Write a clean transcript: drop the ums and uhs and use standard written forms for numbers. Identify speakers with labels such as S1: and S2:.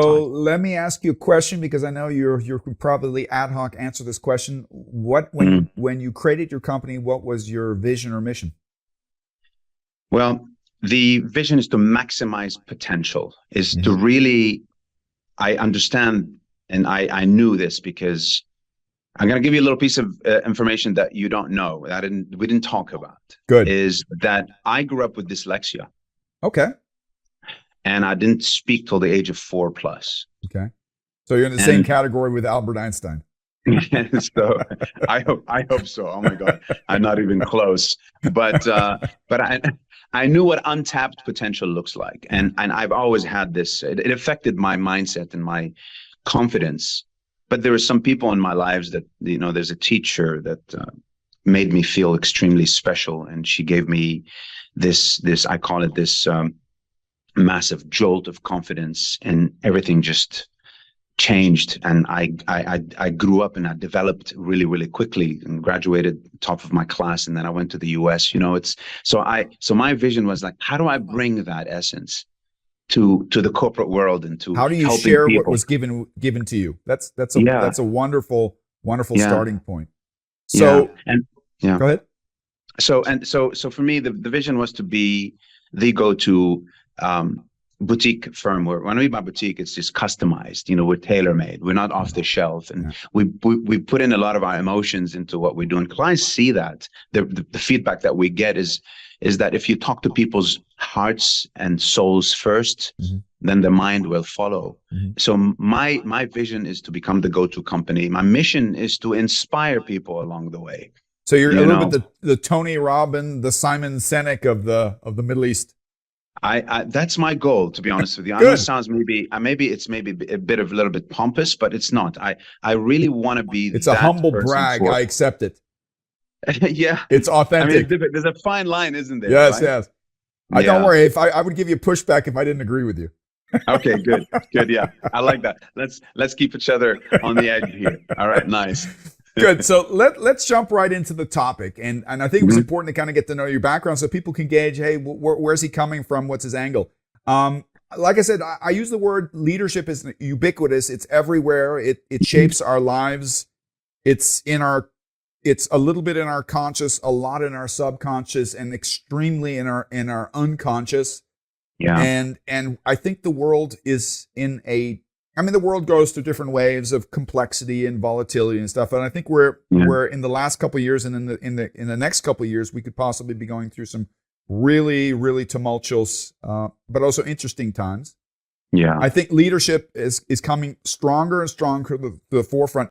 S1: So
S2: time.
S1: let me ask you a question because I know you could probably ad hoc answer this question. What
S2: Mm.
S1: when you created your company, what was your vision or mission?
S2: Well, the vision is to maximize potential, is to
S1: Mhm.
S2: really, I understand, and I knew this because I'm going to give you a little piece of information that you don't know, that we didn't talk about,
S1: Good.
S2: is that I grew up with dyslexia
S1: Okay.
S2: and I didn't speak till the age of 4 plus.
S1: Okay. So you're in the same
S2: And
S1: category with Albert Einstein.
S2: so I hope so. Oh my God, I'm not even close. But I knew what untapped potential looks like, and I've always had this. It affected my mindset and my confidence. But there were some people in my lives that, there's a teacher that made me feel extremely special, and she gave me this I call it this massive jolt of confidence, and everything just changed. And I grew up and I developed really, really quickly and graduated top of my class. And then I went to the US. So my vision was like, how do I bring that essence to the corporate world and to
S1: How do you
S2: helping
S1: share what
S2: people?
S1: was given to you?
S2: Yeah,
S1: That's a wonderful
S2: yeah,
S1: starting point.
S2: yeah.
S1: So
S2: And yeah.
S1: go ahead.
S2: So for me, the vision was to be the go-to boutique firm. Where when I mean by boutique, it's just customized. We're tailor-made. We're not off the shelf, and
S1: Yeah.
S2: we put in a lot of our emotions into what we're doing. Clients see that. The feedback that we get is that if you talk to people's hearts and souls first,
S1: Mm-hmm.
S2: then the mind will follow.
S1: Mm-hmm.
S2: So my vision is to become the go-to company. My mission is to inspire people along the way.
S1: So you're a
S2: You
S1: little
S2: know,
S1: bit the Tony Robbins, the Simon Sinek of the Middle East.
S2: I that's my goal, to be honest with you. I know it
S1: Good.
S2: sounds maybe it's maybe a bit of a little bit pompous, but it's not. I really want to be
S1: It's a
S2: that
S1: humble
S2: person
S1: brag.
S2: for.
S1: I accept it.
S2: Yeah,
S1: It's
S2: I mean,
S1: authentic.
S2: there's a fine line, isn't there?
S1: Yes,
S2: Right?
S1: yes. I don't
S2: Yeah.
S1: worry. If I would give you pushback if I didn't agree with you.
S2: Okay. Good. Good. Yeah, I like that. Let's keep each other on the edge here. All right. Nice.
S1: Good. So let's jump right into the topic, and I think it was
S2: Mhm.
S1: important to kind of get to know your background so people can gauge, hey, where's he coming from? What's his angle? Like I said, I use the word leadership is ubiquitous. It's everywhere. It shapes our lives. It's a little bit in our conscious, a lot in our subconscious, and extremely in our unconscious.
S2: Yeah.
S1: And I think the world is the world goes through different waves of complexity and volatility and stuff. And I think
S2: Yeah.
S1: we're in the last couple of years and in the next couple of years, we could possibly be going through some really, really tumultuous, but also interesting times.
S2: Yeah.
S1: I think leadership is coming stronger and stronger to the forefront.